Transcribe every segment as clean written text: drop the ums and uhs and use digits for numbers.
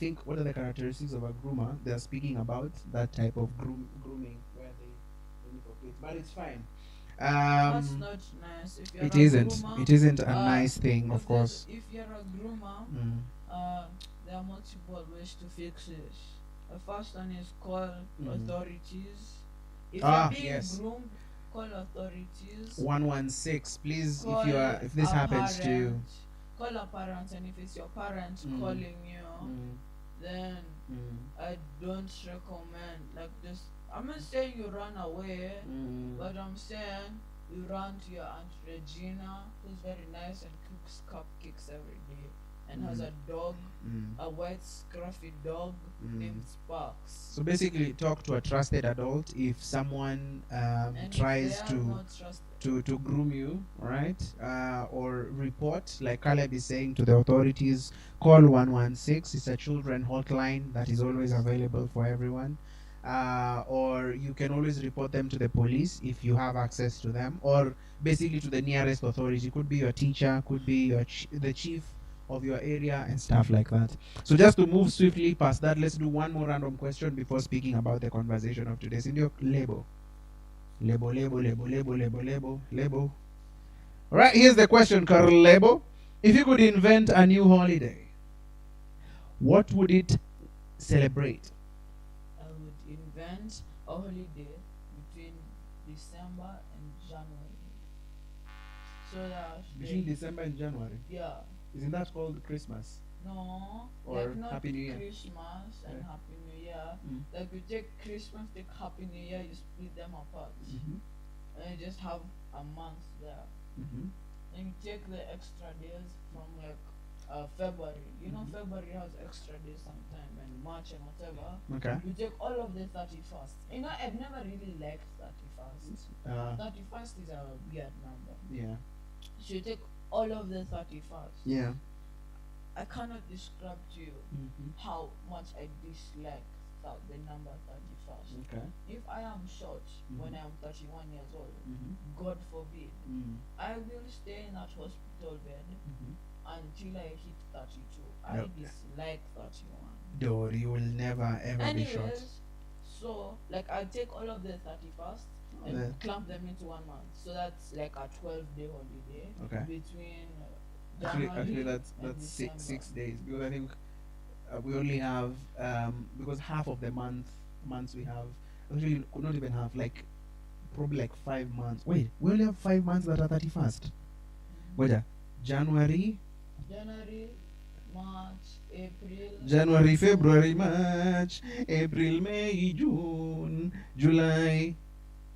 think what are the characteristics of a groomer? They're speaking about that type of grooming where they look for kids, but it's fine. That's not nice. If you're It a isn't. groomer, It isn't a nice thing, of if course. you're a groomer, there are multiple ways to fix it. The first one is call authorities. If you're being groomed, call authorities. 116, please. Call If this happens to you, call a parent, and if it's your parents calling you, then I don't recommend, like, just, I'm not saying you run away, but I'm saying you run to your Aunt Regina, who's very nice and cooks cupcakes every day and has a dog, a white scruffy dog named Sparks. So basically, talk to a trusted adult if someone tries to groom you, right? Or report, like Caleb is saying, to the authorities. Call 116. It's a children hotline that is always available for everyone. Or you can always report them to the police if you have access to them, or basically to the nearest authority. Could be your teacher, could be your the chief of your area and stuff like that. So just to move swiftly past that, let's do one more random question before speaking about the conversation of today. In your label. All right, here's the question, Carl Lebo. If you could invent a new holiday, what would it celebrate? I would invent a holiday between December and January. So that between December and January? Yeah. Isn't that called Christmas? No, or like not Happy New Year? Christmas and Happy New Year. Like you take Christmas, take Happy New Year, you split them apart, and you just have a month there. And you take the extra days from like February. You know, February has extra days sometime, and March and whatever. Okay. You take all of the 31st. You know, I've never really liked 31st. 31st is a weird number. Yeah. So you take all of the 31st. Yeah. I cannot describe to you how much I dislike the number 31st. Okay. If I am short when I am 31 years old, God forbid, I will stay in that hospital bed until I hit 32. I dislike 31. Dude, you will never ever be short. So, like, I'll take all of the 31st and clamp them into 1 month. So that's like a 12-day holiday. Okay. Between Actually, that's 6 days, because I think we only have because half of the months we have, actually could not even have, like, probably like 5 months. Wait, we only have 5 months that are 31st. Wait, January, March, April. January, February, March, April, May, June, July,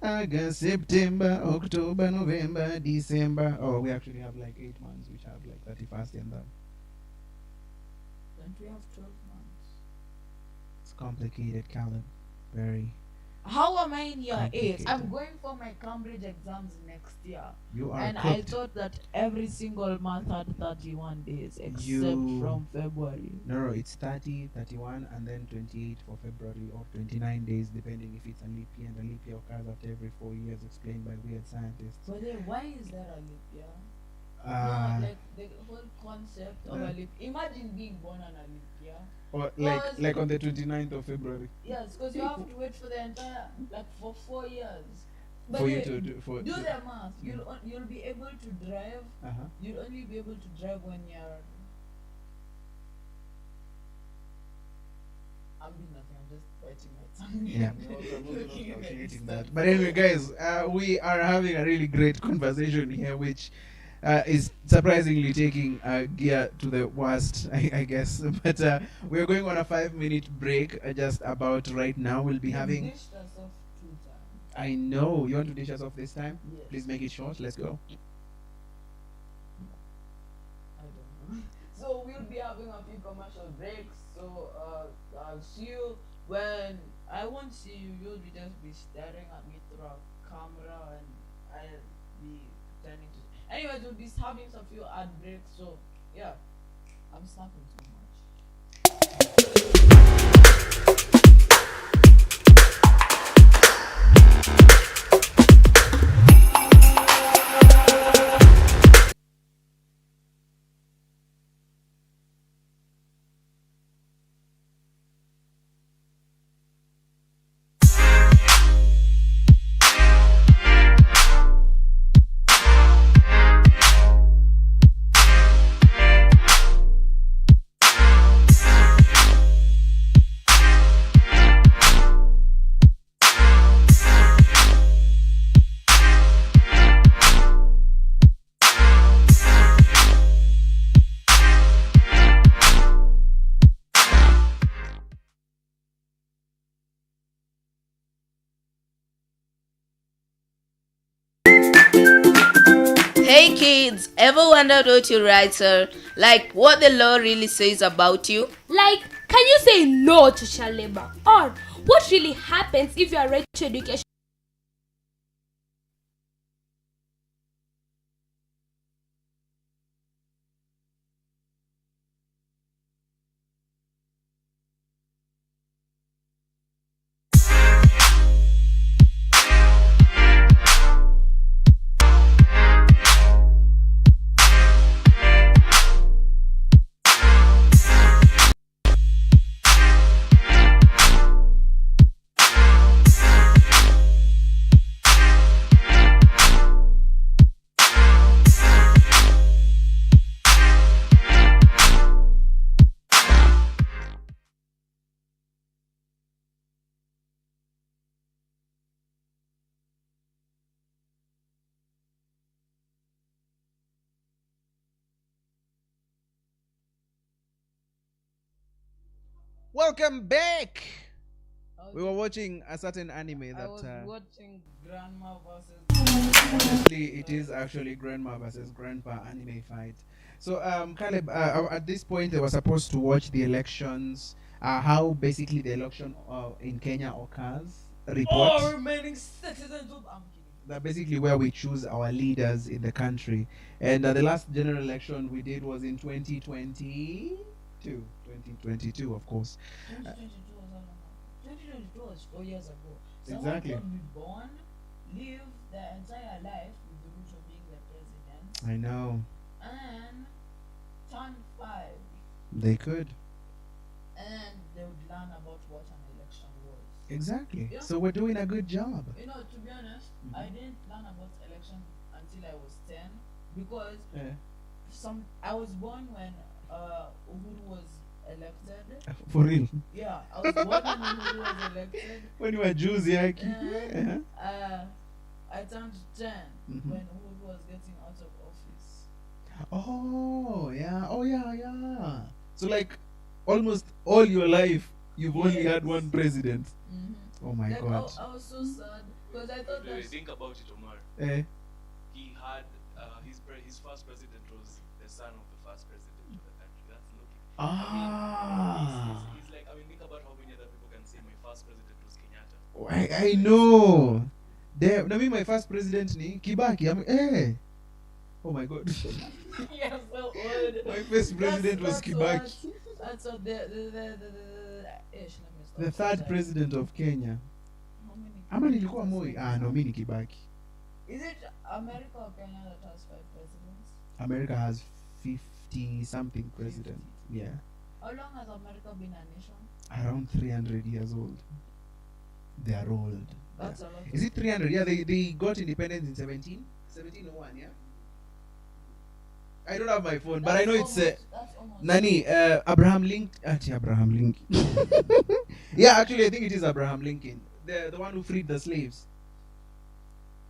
August, September, October, November, December. Oh, we actually have like 8 months which have like 31st in them. Don't we have 12 months? It's complicated, Caleb. Very. How am I in year 8? I'm going for my Cambridge exams next year. You are and cooked. I thought that every single month had 31 days except from February. No, it's 30, 31, and then 28 for February, or 29 days depending if it's a leap year, and a leap year occurs after every 4 years, explained by weird scientists. But then why is there a leap year? No, like the whole concept of a leap. Imagine being born on a leap year. Or like on the 29th of February. Yes, because you have to wait for the entire, like, for 4 years. But for you to do the math. You'll be able to drive. You'll only be able to drive when you're. I'm doing nothing. I'm just biting my tongue. Yeah, I'm also not calculating that. But anyway, guys, we are having a really great conversation here, which is surprisingly taking gear to the worst, I guess. But we're going on a 5-minute break just about right now. We'll be having. Dished us off 2 times. I know. You want to dish us off this time? Yes. Please make it short. Let's go. I don't know. So we'll be having a few commercial breaks. So I'll see you when I won't see you. You'll just be staring at me through a camera, and I'll be pretending to. Anyways, we'll be having some few ad breaks, so yeah, I'm snapping too much. Hey kids, ever wondered what your rights are? Like what the law really says about you? Like, can you say no to child labor? Or what really happens if you are right to education? Welcome back. We were watching a certain anime that I was watching Grandma versus. honestly, it is actually grandma versus grandpa anime fight. So, Caleb, at this point, they were supposed to watch the elections. How basically the election in Kenya occurs. Report. All remaining citizens of. I'm kidding. That basically where we choose our leaders in the country. And the last general election we did was in 2022. 2022, of course. 2022 was how long ago? 2022 was 4 years ago. Exactly. Someone could be born, live their entire life with the wish of being the president, I know. and turn 5, They could. and they would learn about what an election was. Exactly. Yeah. So we're doing a good job. You know, to be honest, I didn't learn about election until I was 10 because I was born when Uhuru was elected. For real. Yeah, I was born when Uhuru was elected. When you were Jews, yeah. And I turned 10 Mhm. when Uhuru was getting out of office. Oh, yeah. Oh, yeah, yeah. So, like, almost all your life, you've only Yes. had one president. Mm-hmm. Oh, my Like, God. I was so sad because I thought that. Think about it, Omar. Eh? He had his first president was the son of the first president of the country. That's looking. Ah. He's like, I mean, think about how many other people can say my first president was Kenyatta. Oh, I know. Damn. I mean, my first president, ni Kibaki. Oh, my God. You're so old. My first president was Kibaki. That's what ish, let me stop. The third president of Kenya. How many? Ama nilikuwa Moi? No, mi ni Kibaki. Is it America or Kenya that has 5 presidents? America has 50 something president. Yeah. How long has America been a nation? Around 300 years old. They are old. That's a lot. Is it 300? Yeah, they got independence in 1701, yeah? I don't have my phone, but I know it's that's almost. Nani, Abraham Lincoln. Yeah, actually, I think it is Abraham Lincoln. The one who freed the slaves.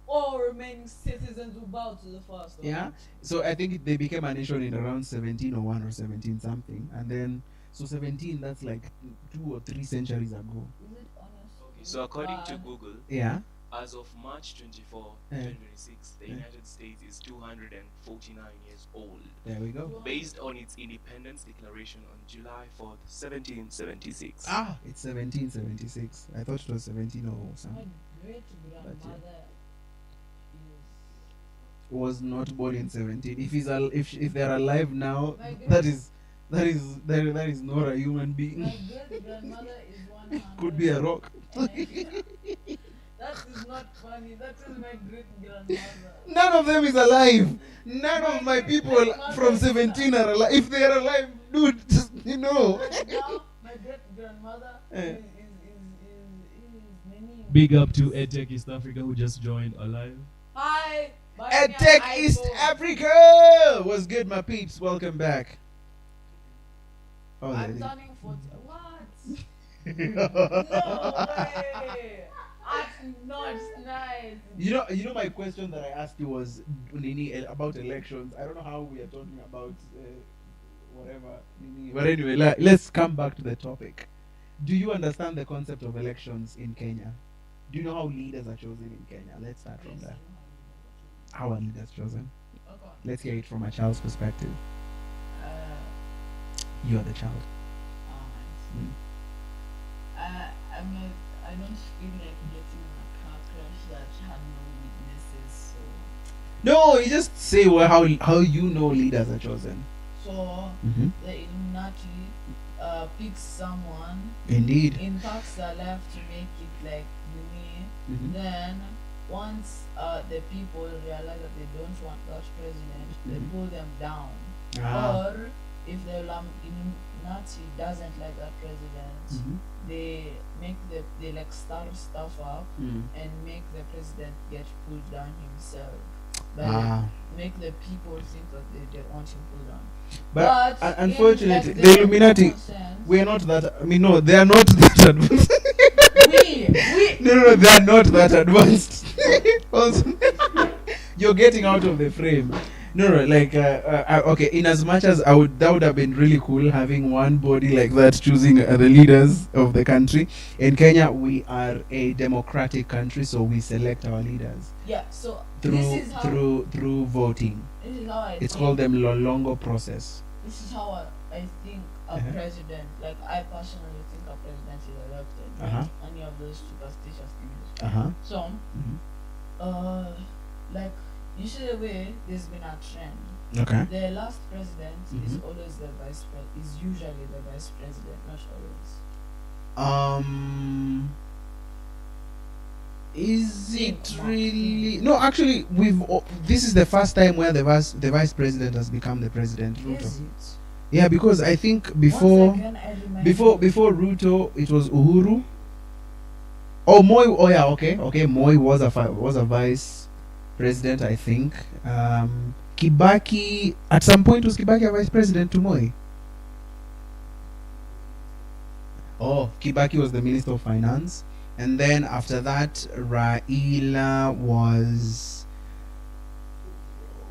All remaining citizens who bow to the first. Yeah. So I think they became a nation in around 1701 or 17 something. And then, so 17, that's like 2 or 3 centuries ago. Is it honest? Okay, so according to Google, Yeah. as of March 24, 2026, the United States is 249 years old. There we go. Based on its independence declaration on July 4th, 1776. It's 1776. I thought it was 17 or My something. great grandmother Was not born in 17. If they're alive now, My that is not a human being. my great grandmother is 100. Could be a rock. That is not funny. That is my great grandmother. None of them is alive. None of my people from 17 are alive. If they are alive, dude, just, you know. Right now, my great grandmother is many. Big up to EdTech East Africa who just joined alive. Hi. EdTech East Africa was good, my peeps. Welcome back. Oh, I'm turning 40. What? no No way. That's not nice. You know, my question that I asked you was about elections. I don't know how we are talking about whatever. But anyway, let's come back to the topic. Do you understand the concept of elections in Kenya? Do you know how leaders are chosen in Kenya? Let's start from there. How are leaders chosen? Okay. Let's hear it from a child's perspective. Uh, You're the child. alright. I mean, I don't feel like getting in a car crash that had no witnesses. No, you just say how you know leaders are chosen. So Mm-hmm. the Illuminati picks someone, Indeed. impacts their life to make it like unique. Mm-hmm. Then once the people realize that they don't want that president, they Mhm. pull them down. Ah. Or if the Illuminati doesn't like that president, Mm-hmm. they like stir stuff up Mm. and make the president get pulled down himself. Make the people think that they want him pulled down. But in, unfortunately, like, the Illuminati, common sense, we are not that. I mean, no, they are not that advanced. we No, they are not that advanced. Also, you're getting out of the frame. No, like, okay. In as much as that would have been really cool having one body like that choosing the leaders of the country. In Kenya, we are a democratic country, so we select our leaders yeah. So through this is how through voting. this is how I It's think, called the Lolongo process. This is how I think a Uh-huh. president, like I personally think a president is elected. Uh-huh. Not any of those superstitious things. Uh-huh. So, Mhm. like you see the way there's been a trend. Okay. The last president is Mhm. always the is usually the vice president, not always. Is Think, it Mark, really? think. No, actually, this is the first time where the vice president has become the president. Ruto. Is it? Yeah, because I think before Once again, I remind before Ruto, it was Uhuru. Oh, Moi. Oh, yeah. Okay. Moi was a vice president, I think. Kibaki, at some point, was Kibaki a vice president to Moi? Oh, Kibaki was the minister of finance, and then after that, Raila was.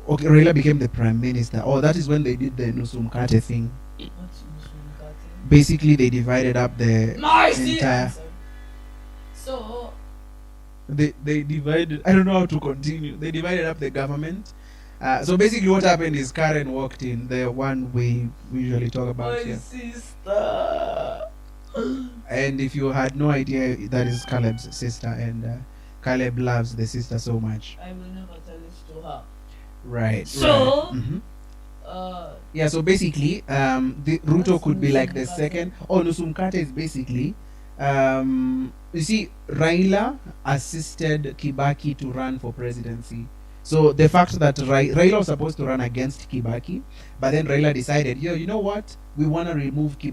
Okay, Raila became the prime minister. Oh, that is when they did the Nusumkate thing. What's Muslim Basically, they divided up the Mercy! entire. So, They divided. I don't know how to continue. They divided up the government. So basically, what happened is Karen walked in, the one we usually talk about my here. sister. And if you had no idea, that is Caleb's sister, and Caleb loves the sister so much. I will never tell it to her. Right. So, Mhm. Uh, Yeah. So basically, the Ruto What's could be like the Nusumkate? second. Oh, Nusumkate is basically. You see, Raila assisted Kibaki to run for presidency. So the fact that Raila was supposed to run against Kibaki, but then Raila decided, you know what? We want to remove the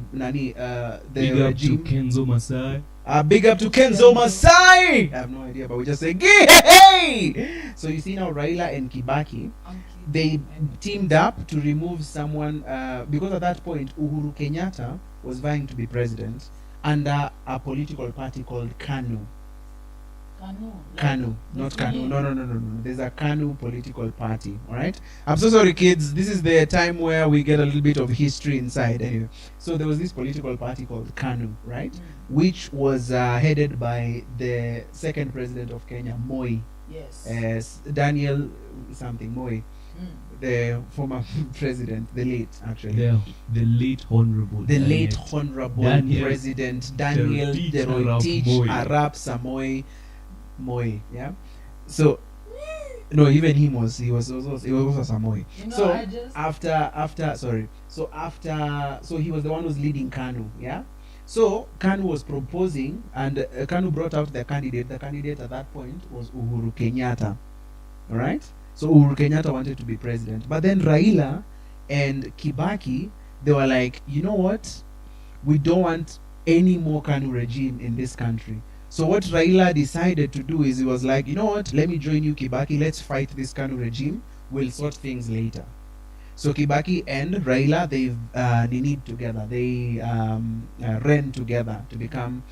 Big up to regime. Kenzo Masai. Big up to Kenzo Masai. I have no idea, but we just say, hey! So you see now Raila and Kibaki, they teamed up to remove someone because at that point Uhuru Kenyatta was vying to be president under a political party called KANU. KANU, not KANU. No. There's a KANU political party. All right. I'm so sorry, kids. This is the time where we get a little bit of history inside. Anyway, so there was this political party called KANU, right, which was headed by the second president of Kenya, Moi, Yes. as Daniel something Moi, the former president, the late actually. The late honorable. The late Daniel. honorable Daniel president Daniel Deroitich Deroitich Arap Arap Samoei Moi. Yeah. So no, even he was also Samoei. You know, So I just so he was the one who's leading KANU. Yeah. So KANU was proposing, and KANU brought out the candidate. The candidate at that point was Uhuru Kenyatta. All right. So Uhuru Kenyatta wanted to be president, but then Raila and Kibaki, they were like, you know what? We don't want any more KANU regime in this country. So what Raila decided to do is he was like, you know what? Let me join you, Kibaki. Let's fight this KANU regime. We'll sort things later. So Kibaki and Raila, they need together. They ran together to become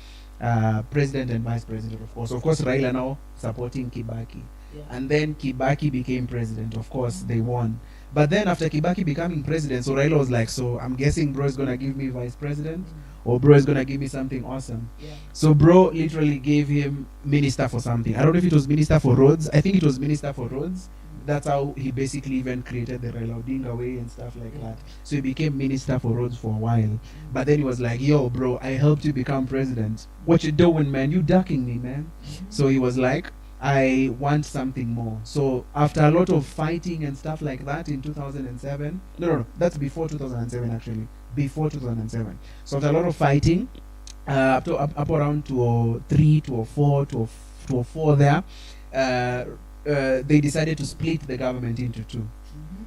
president and vice president, of course. Of course, Raila now supporting Kibaki. yeah. And then Kibaki became president. Of course, they won. But then after Kibaki becoming president, so Raila was like, so I'm guessing bro is going to give me vice president, or bro is going to give me something awesome. Yeah. So bro literally gave him minister for something. I don't know if it was minister for roads. I think it was minister for roads. that's how he basically even created the Raila Odinga way and stuff like that. So he became minister for roads for a while. But then he was like, yo, bro, I helped you become president. What you doing, man? You ducking me, man. So he was like, I want something more. So after a lot of fighting and stuff like that in 2007, no, that's before 2007 actually, before 2007. So after a lot of fighting, up around 2003, 2004, 2004 there, they decided to split the government into two.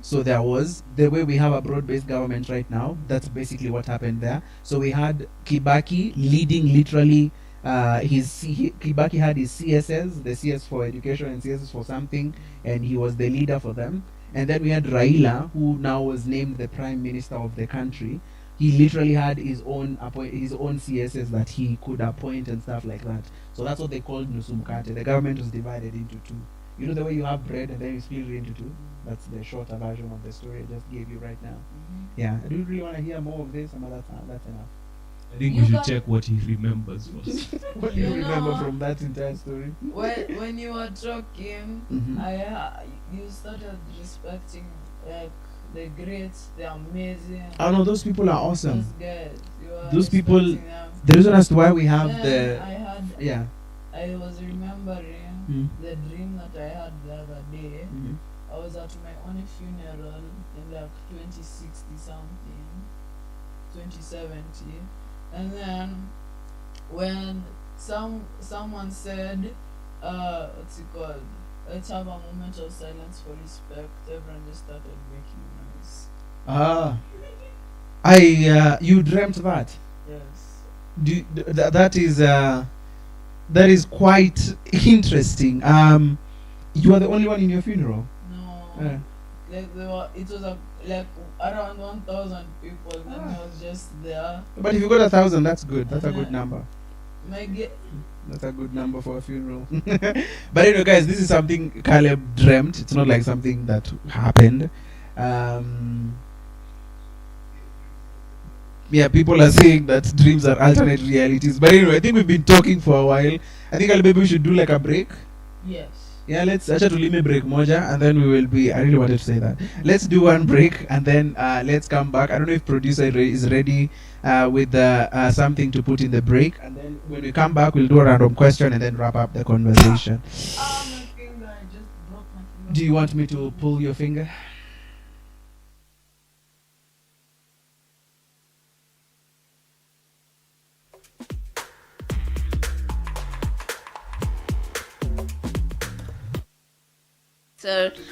So there was the way we have a broad-based government right now. That's basically what happened there. So we had Kibaki leading literally. Kibaki had his CSS, the CS for education and CSS for something, and he was the leader for them. And then we had Raila, who now was named the prime minister of the country. He literally had his own CSS that he could appoint and stuff like that. So that's what they called Nusumkate. The government was divided into two. You know the way you have bread and then you split it into two? That's the shorter version of the story I just gave you right now. Yeah. Do you really want to hear more of this? That's enough. I think we should check what he remembers first. What do you remember from that entire story? When you were talking, you started respecting like the great, the amazing. Oh no, those people are awesome. Those guys, those people. respecting them. The reason as to why we have Then I was remembering the dream that I had the other day. I was at my own funeral in like 2060 something, 2070, and then when someone said, what's it called? Let's have a moment of silence for respect. Everyone just started making noise. You dreamt that? Yes. That is quite interesting. You are the only one in your funeral? No. Like it was like around 1,000 people, and I was just there. But if you got 1,000, that's good. That's a good number. That's a good number for a funeral. But anyway, guys, this is something Caleb dreamt. It's not like something that happened. Yeah, people are saying that dreams are alternate realities. But anyway, I think we've been talking for a while. I think maybe we should do like a break. Yes. Yeah, let's actually leave me break moja, and then we will be. I really wanted to say that. Let's do one break, and then let's come back. I don't know if producer is ready with something to put in the break, and then when we come back, we'll do a random question and then wrap up the conversation. My finger, I just broke my finger. Do you want me to pull your finger?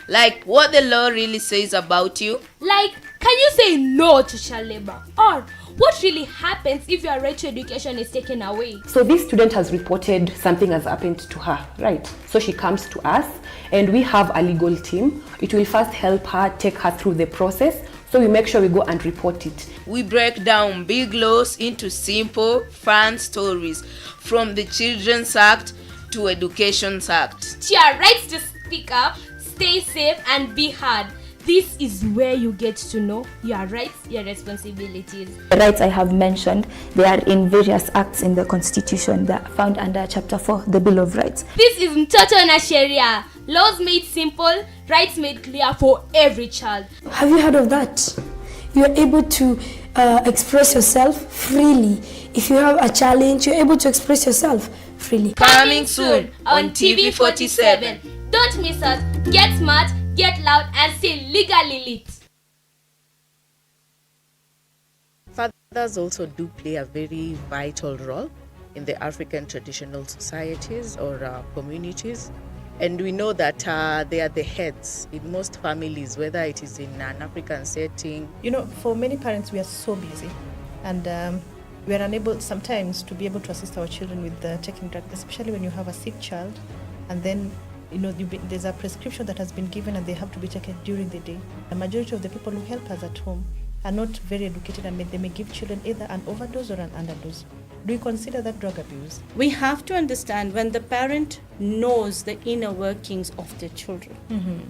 Like what the law really says about you. Like, can you say no to child labor? Or what really happens if your right to education is taken away? So this student has reported something has happened to her, right? So she comes to us and we have a legal team. It will first help her, take her through the process. So we make sure we go and report it. We break down big laws into simple, fun stories, from the Children's Act to Education Act. To your rights to speak up, stay safe and be heard. This is where you get to know your rights, your responsibilities. The rights I have mentioned, they are in various acts in the Constitution that are found under Chapter 4, the Bill of Rights. This is Toto na Sharia. Laws made simple, rights made clear for every child. Have you heard of that? You are able to express yourself freely. If you have a challenge, you're able to express yourself freely. Coming soon on TV 47. Don't miss us. Get smart, get loud, and stay legally lit. Fathers also do play a very vital role in the African traditional societies or communities. And we know that they are the heads in most families, whether it is in an African setting. You know, for many parents, we are so busy. And we are unable sometimes to be able to assist our children with taking drugs, especially when you have a sick child. And then there's a prescription that has been given and they have to be taken during the day. The majority of the people who help us at home are not very educated and they may give children either an overdose or an underdose. Do you consider that drug abuse? We have to understand when the parent knows the inner workings of their children. Mm-hmm.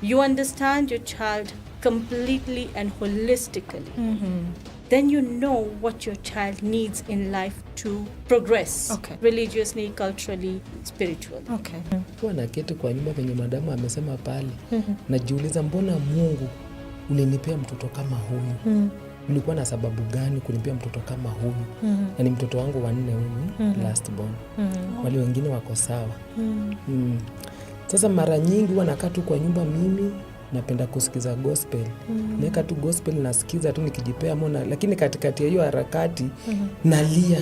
You understand your child completely and holistically. Mm-hmm. then you know what your child needs in life to progress religiously, culturally, spiritually. Kuwa na keti kwa nyumba venye madamu amesema pale. Najiuliza mbona Mungu ulinipea mtoto kama huyu? Ulikuwa na sababu gani kunipea mtoto kama huyu? Na ni mtoto wangu wa 4 huyu, last born. Wale wengine wako sawa. Sasa mara nyingi huwa nakaa tu kwa nyumba mimi napenda kusikiza gospel. Naeka tu gospel nasikiza tu nikijipea mona, lakini katikati ya hiyo harakati nalia.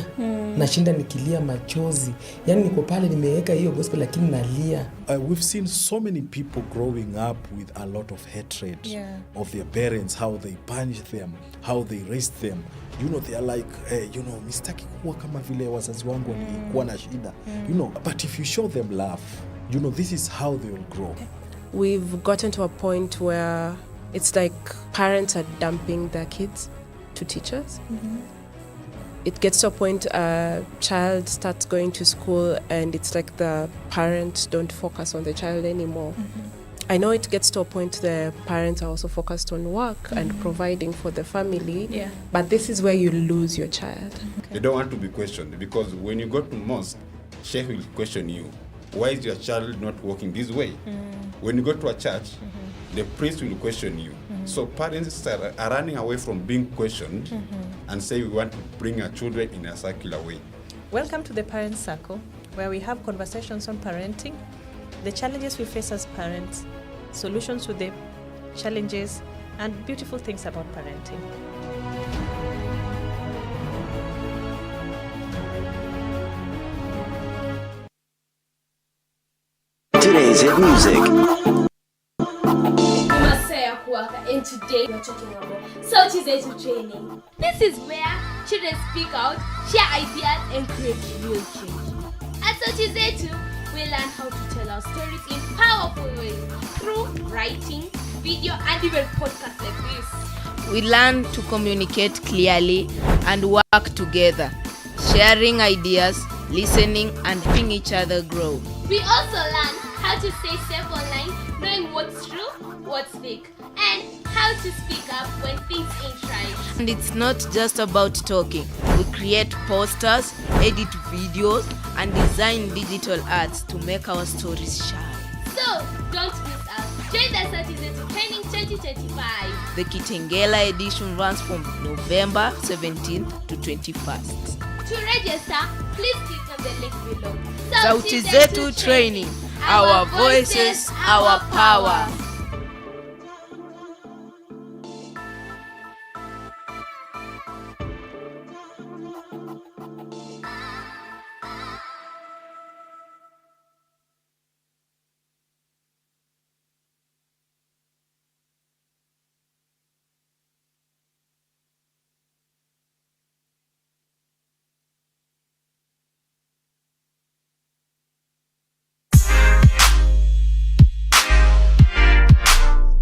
Nashinda nikilia machozi. Yaani niko pale nimeweka hiyo gospel lakini nalia. We've seen so many people growing up with a lot of hatred of their parents, how they punish them, how they raised them. You know, they are like, mistaki kuwa kama vile wazazi wangu walikuwa na shida. You know, but if you show them love, you know, this is how they will grow. We've gotten to a point where it's like parents are dumping their kids to teachers. It gets to a point a child starts going to school and it's like the parents don't focus on the child anymore. I know it gets to a point the parents are also focused on work and providing for the family, but this is where you lose your child. You don't want to be questioned because when you go to mosque, Sheikh will question you. Why is your child not walking this way? When you go to a church, the priest will question you. So parents are running away from being questioned and say we want to bring our children in a circular way. Welcome to the Parent Circle, where we have conversations on parenting, the challenges we face as parents, solutions to the challenges, and beautiful things about parenting. Today's hit music. And today we're talking about Sauti Zetu training. This is where children speak out, share ideas, and create real change. At Sauti Zetu, we learn how to tell our stories in powerful ways through writing, video, and even podcasts like this. We learn to communicate clearly and work together, sharing ideas, listening, and helping each other grow. We also learn how to stay safe online, knowing what's true, what's fake, and how to speak up when things ain't right. And it's not just about talking. We create posters, edit videos, and design digital arts to make our stories shine. So, don't miss out. Join the Sauti Zetu Training 2025. The Kitengela edition runs from November 17th to 21st. To register, please click on the link below. Sauti Zetu Training. Our voices, our power.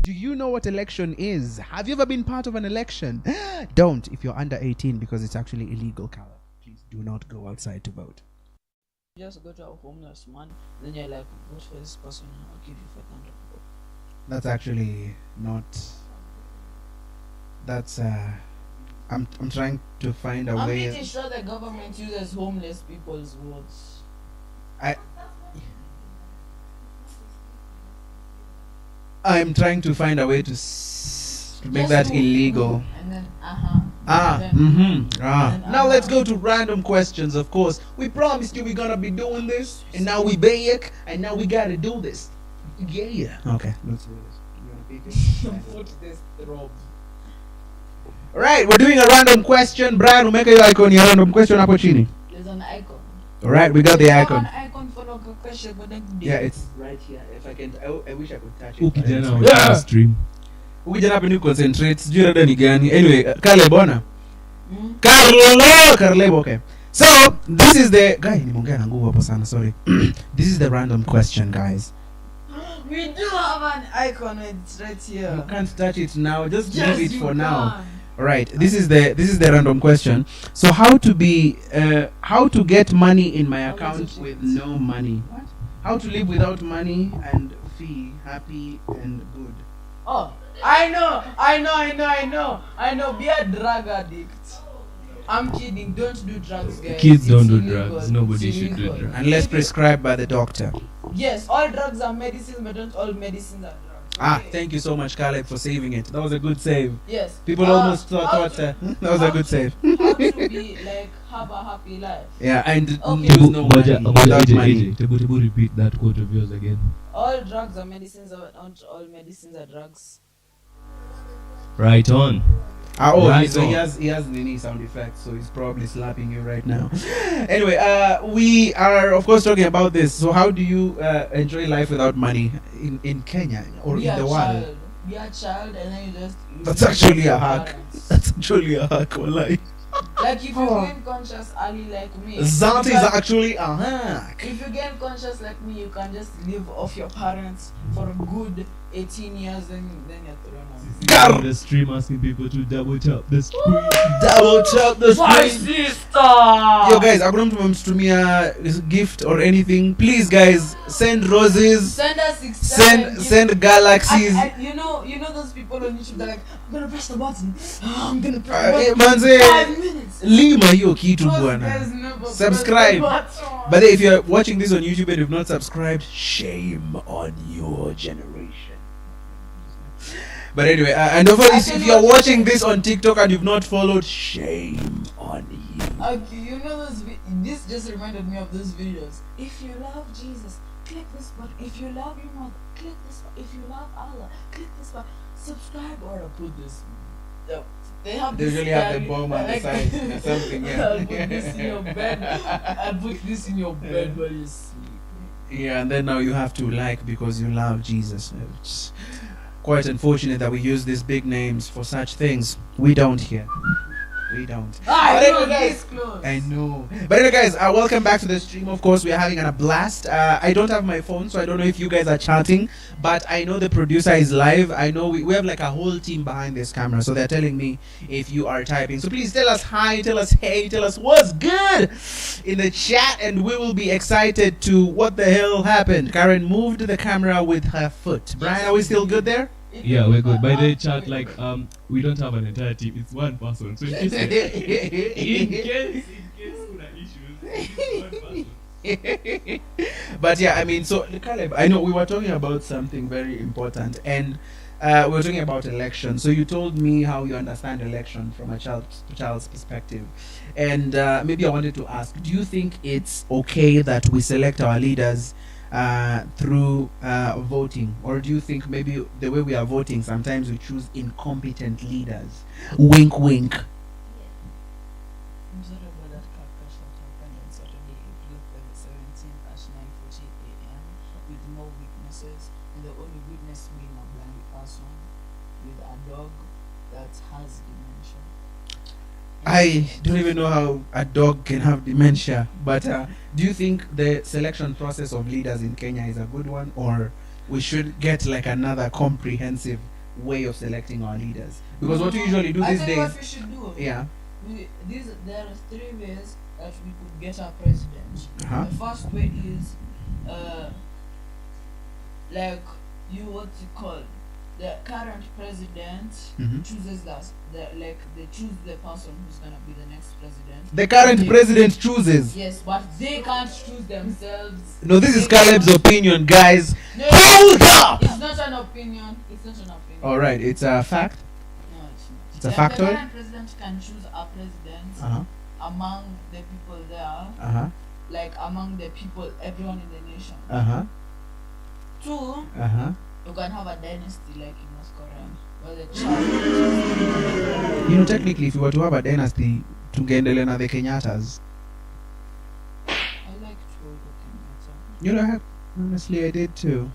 Do you know what election is? Have you ever been part of an election? Don't if you're under 18 because it's actually illegal, Carla. Please do not go outside to vote. You just go to a homeless man, then you're like, vote for this person, I'll give you 500. That's actually not. That's I'm trying to find a way. I'm pretty sure the government uses homeless people's votes. I'm trying to find a way to make that illegal. And then, Now let's go to random questions. Of course, we promised you we're gonna be doing this, and now we back, and now we gotta do this. Yeah. Okay. Let's do this. You wanna pick it? Put this Rob. Alright, we're doing a random question. Brian, umeka hiyo icon ya random question hapo chini. There's an icon. Alright, we got the icon. An icon for the question, but then Yeah, it's right here. If I can, I wish I could touch it. Ukijana wa stream. Ukijana hapo ni concentrate. Sijui rada ni gani. Anyway, Caleb bona. Caleb, okay. So, this is the guy nimeongea na nguvu hapo sana, sorry. This is the random question, guys. We do have an icon, it's right here. You can't touch it now. Just leave it for now. All right. This is the random question. So how to get money in my account with no money? What? How to live without money and feel happy and good? Oh, I know. Be a drug addict. I'm kidding. Don't do drugs, guys. Kids don't It's do illegal. drugs. Nobody It's should do illegal. drugs. Unless prescribed by the doctor. Yes, all drugs are medicines, but not all medicines are drugs. Ah, thank you so much, Caleb, for saving it. That was a good save. Yes. People almost thought that was a good save. How to be like have a happy life. Yeah, and Okay. use no money. Without money. Tebu, repeat that quote of yours again. All drugs are medicines, but not all medicines are drugs. Right on. Right So on. he has Nini sound effects, so he's probably slapping you right now. Anyway, we are of course talking about this. So how do you enjoy life without money in Kenya or Be in a the child. world? Be a child, and then you just. That's actually a hack. That's actually a hack, wallahi. Like if you gain conscious early like me. That you is can- actually a hack. If you gain conscious like me, you can just live off your parents for a good 18 years, then you're thrown out. The stream asking people to double tap the screen. Double tap the My screen. sister! Yo guys, hakuna mtu mtumia gift or anything. Please guys, send roses. Send us 6 Send galaxies. You know those people on YouTube. They're like, I'm gonna press the button. I'm gonna press the button. Manze, 5 minutes. lima hiyo kitu Those bwana. guys never press Subscribe. the button. But if you're watching this on YouTube and you've not subscribed, shame on your generation. But anyway, and of course, if you're watching this on TikTok and you've not followed, shame on you. Okay, you know this just reminded me of those videos. If you love Jesus, click this button. If you love your mother, click this button. If you love Allah, click this button. Subscribe or I'll put this. They have They this usually have the guy- bomb on the side or something, yeah. I'll put this in your bed. I'll put this in your bed while you sleep. Yeah, and then now you have to like because you love Jesus. It's quite unfortunate that we use these big names for such things. We don't here. We don't. I But know anyway, guys, this close. I know. But anyway, guys, welcome back to the stream. Of course, we are having a blast. I don't have my phone, so I don't know if you guys are chatting. But I know the producer is live. I know we have like a whole team behind this camera, so they're telling me if you are typing. So please tell us hi, tell us hey, tell us what's good in the chat, and we will be excited to what the hell happened. Karen moved the camera with her foot. Brian, are we still good there? Yeah, we're good. By the chat, like we don't have an entire team. It's one person. So in case kuna issues, it's one person. But yeah, I mean, so Caleb, I know we were talking about something very important, and we were talking about election. So you told me how you understand election from a child's perspective, and maybe I wanted to ask: do you think it's okay that we select our leaders through voting, or do you think maybe the way we are voting sometimes we choose incompetent leaders? Wink, wink. I'm sorry about that car crash that happened on Saturday, April 17th at 9:40 a.m. with no witnesses, and the only witness being a blind person with a dog that has dementia. I don't even know how a dog can have dementia, but do you think the selection process of leaders in Kenya is a good one, or we should get like another comprehensive way of selecting our leaders? Because what we usually do these I tell you days, what we should do. yeah, There are 3 ways that we could get our president. Uh-huh. The first way is, like what's it called? The current president Mhm. chooses they choose the person who's gonna be the next president. the current president chooses. Yes, but they can't choose themselves. No, this is They Caleb's can't- opinion, guys. No, Hold up! It's not an opinion. It's not an opinion. All right, it's a fact. No, it's not. It's a The factor. current president can choose a president Uh-huh. among the people there, Uh-huh. like among the people, everyone in the nation. Uh-huh. 2, Uh-huh. you can have a dynasty like in North Korea, where the child. You know, technically, if you were to have a dynasty, tungeendelea na the Kenyatas. I like Toto Kenyatta. You know, honestly, I did too.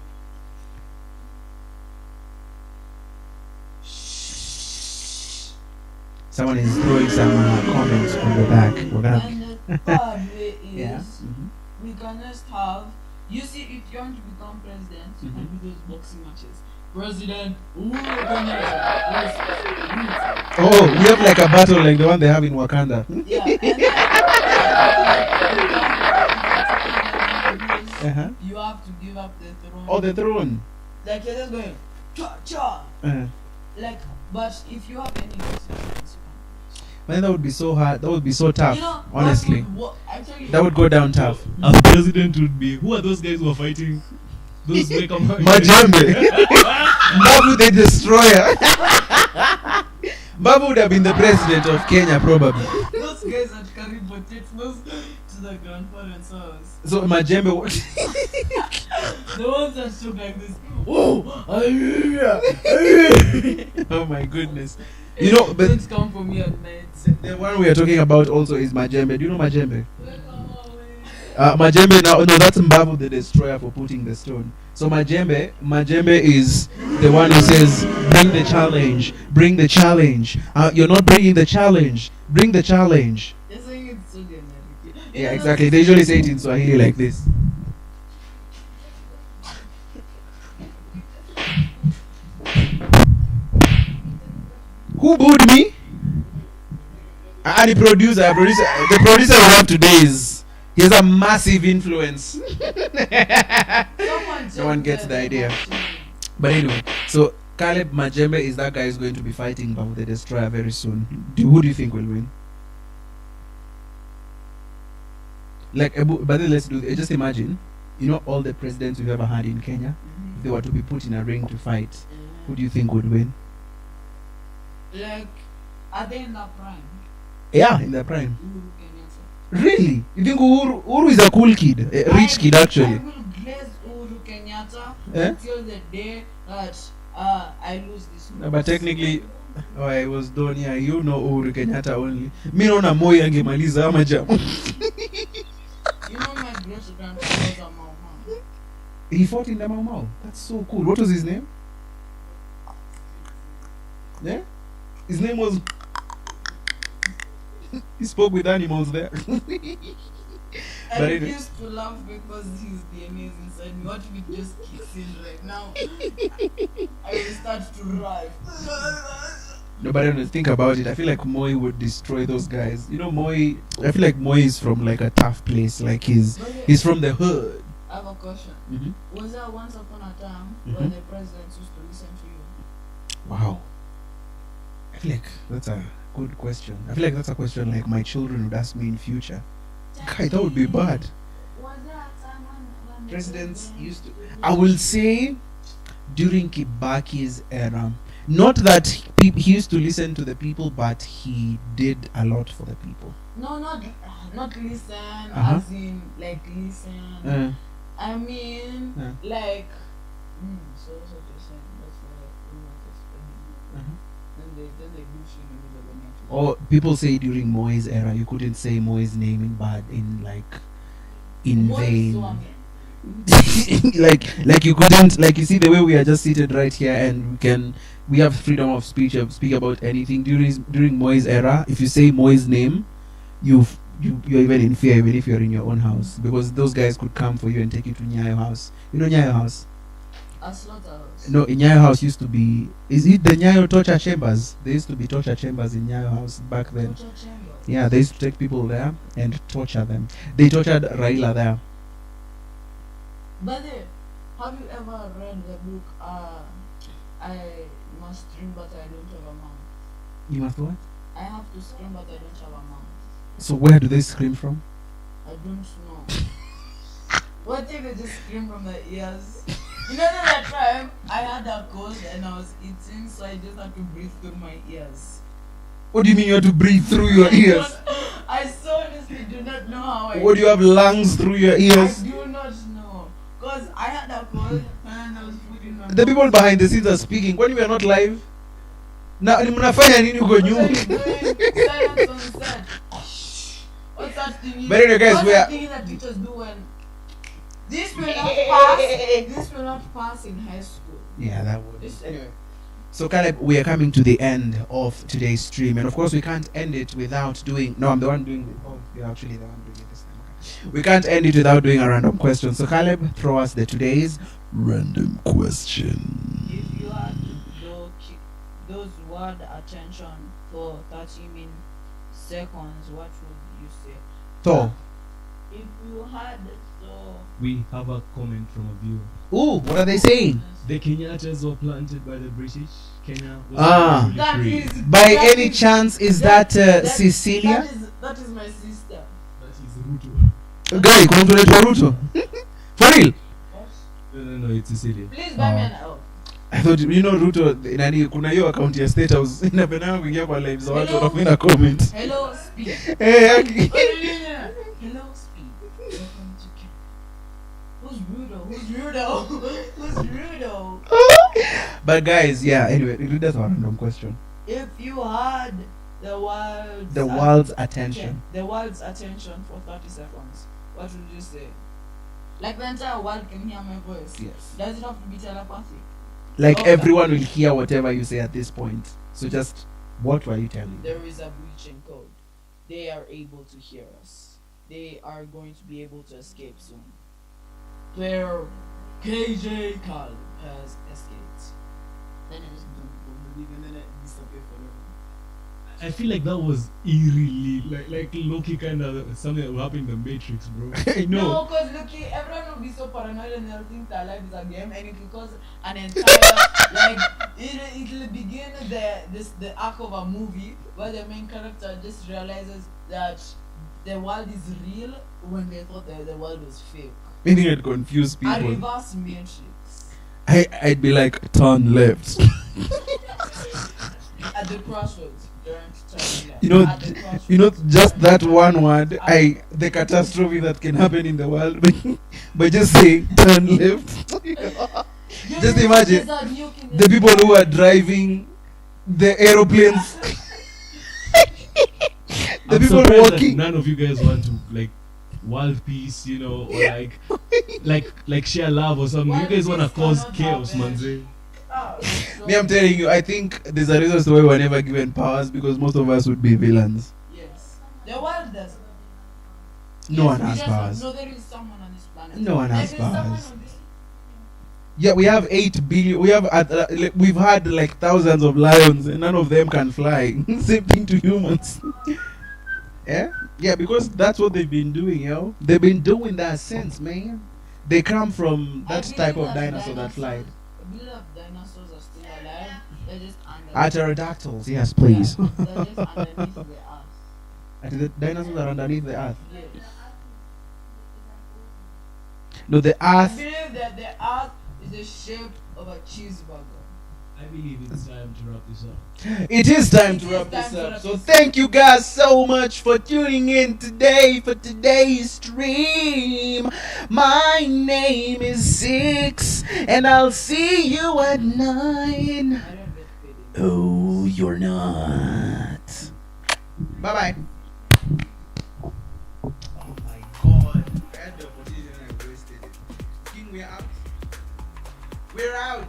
Someone is throwing some comments on the back. We're gonna. And the third way is Yeah. we can just have. You see, if you want to become president, you can do those boxing matches. President Uhuru Kenyatta. Oh, you have like a battle like the one they have in Wakanda. Yeah, and Uh-huh. you have to give up the throne. Oh, the throne. Like you're just going. cha. Like, but if you have any experience, Man, that would be so hard. That would be so tough. you know, Honestly, actually, that would go down tough. Our president would be. Who are those guys who are fighting? Those make up. Majembe. Babu the destroyer. Babu would have been the president of Kenya probably. Those guys that carry potatoes to the grandparents' house. So Majembe what? The ones that took like this. Oh, hallelujah. Oh my goodness. You know, but Don't come for me at night. the one we are talking about also is Majembe. Do you know Majembe? Majembe now, no, that's Mbavu the destroyer for putting the stone. So Majembe is the one who says, bring the challenge, bring the challenge. You're not bringing the challenge, bring the challenge. They're saying it's so generic. Yeah, exactly. They usually say it in Swahili like this. Who booed me? And the producer, the producer we have today is, he has a massive influence. No one gets the idea. But anyway, so Caleb Majembe is that guy who's going to be fighting Babu the Destroyer very soon. Who do you think will win? Like, but then let's do this. Just imagine, you know, all the presidents we've ever had in Kenya, if they were to be put in a ring to fight, who do you think would win? Like, are they in the prime? Yeah, in their prime. Really? You think Uhuru is a cool kid? A rich kid, actually. I will bless Uhuru Kenyatta until the day that I lose this. No, but technically, I was done here. You know Uhuru Kenyatta only. Me naona Moi angemaliza ama jamu. You know my great grandfather was a Mau Mau. He fought in the Mau Mau. That's so cool. What was his name? Yeah? His name was... He spoke with animals there. I anyway. used to laugh because his DNA is inside me. What if it just kicks in right now? I will start to writhe. No, but when you think about it, I feel like Moi would destroy those guys. You know, Moi... I feel like Moi is from like a tough place. Like he's from the hood. I have a question. Was there once upon a time where the presidents used to listen to you? Wow. I feel like that's a good question. I feel like that's a question like my children would ask me in future. Kai, that would be bad. Was there a time when Presidents used to... I will say during Kibaki's era. Not that he used to listen to the people, but he did a lot for the people. No, not listen, as in like listen. I mean, like, so you're saying that's why then they do shit in the middle of the night. Or people say during Moi's era, you couldn't say Moi's name in vain. like you couldn't, like, you see the way we are just seated right here and we have freedom of speech to speak about anything. During Moi's era, if you say Moi's name, you're even in fear, even if you're in your own house, because those guys could come for you and take you to Nyayo House. You know Nyayo House? A slaughterhouse. No, in Nyayo House used to be... Is it the Nyayo torture chambers? There used to be torture chambers in Nyayo House back then. Torture chambers? Yeah, they used to take people there and torture them. They tortured Raila there. But have you ever read the book, I Must Scream But I Don't Have a Mouth? You must what? I have to scream but I don't have a mouth. So where do they scream from? I don't know. What if they just scream from the ears? You know that time I had a cold and I was eating, so I just had to breathe through my ears. What do you mean you have to breathe through your ears? I so honestly do not know how I... What, do you have lungs through your ears? I do not know. Because I had a cold and I was putting my... The people behind the scenes are speaking. When we are not live, na mnafanya nini huko nyuma? Silence on set. What's that thing? But anyway, guys, we are... What's that thing that teachers do when... This will not pass. This will not pass in high school. Yeah, that would. Anyway. So Caleb, we are coming to the end of today's stream, and of course we can't end it without doing... No, I'm the one doing it. Oh, you're actually the one doing it this time. Okay. We can't end it without doing a random question. So Caleb, throw us today's random question. If you had to those word attention for 30 seconds, what would you say? Thor. If you had we have a comment from a viewer. Ooh, what are they saying? The Kenyatas were planted by the British. Kenya was That really is- free. By that any is- chance, is that Cecilia? That is my sister. That is Ruto. Guy, kuna Ruto. For real? No, it's Cecilia. Please buy me an L. I thought Ruto nani kuna hiyo account ya State House inapenda kuingia kwa live za watu wanafanya comment. Hello, speed. Hello, speed. Welcome to Kenya. Who's Rudo? Who's Rudo? But guys, yeah, anyway, that's a random question. If you had the world's attention. The world's attention for 30 seconds, what would you say? Like the entire world can hear my voice. Yes. Does it have to be telepathic? Like everyone will hear whatever you say at this point. So just, what were you telling? There is a breaching code. They are able to hear us. They are going to be able to escape soon. Player KJ Carl has escaped. Then it just and then it disappear forever. I feel like that was eerily like Loki kind of something that will happen in the Matrix, bro. I know. No, because Loki, everyone will be so paranoid and they'll think their life is a game, and it will cause an entire like it'll begin the arc of a movie where the main character just realizes that the world is real when they thought that the world was fake. Meaning it confused A people. reverse matrix. I'd be like, turn left. At the crossroads. You know, just that one word, the catastrophe that can happen in the world by just saying turn left. Just imagine the people who are driving the aeroplanes. The I'm people surprised walking. that none of you guys want to like world peace, you know, or like share love or something. You guys want to cause chaos, manze. Me, I'm telling you, I think there's a reason as to why we're never given powers, because most of us would be villains. Yes. The world does. No one has powers. No, there is someone on this planet. No one has There is someone powers. on this. Yeah, we have 8 billion. We've had like thousands of lions, and none of them can fly. Same thing to humans. Yeah, because that's what they've been doing, yo. They've been doing that since, man. They come from that type of dinosaur that flied. I believe that dinosaurs are still alive. They're just underneath. Pterodactyls, yes, please. Yeah, they're just underneath the earth. And the dinosaurs are underneath the earth. Yes. No, the I earth. believe that the earth is the shape of a cheeseburger. I believe it's time to wrap this up. It is time to wrap this up. So thank you guys so much for tuning in today for today's stream. My name is 6, and I'll see you at 9. Oh, you're not. Bye-bye. Oh my God. I had the opportunity and I wasted it. King, we're out. We're out.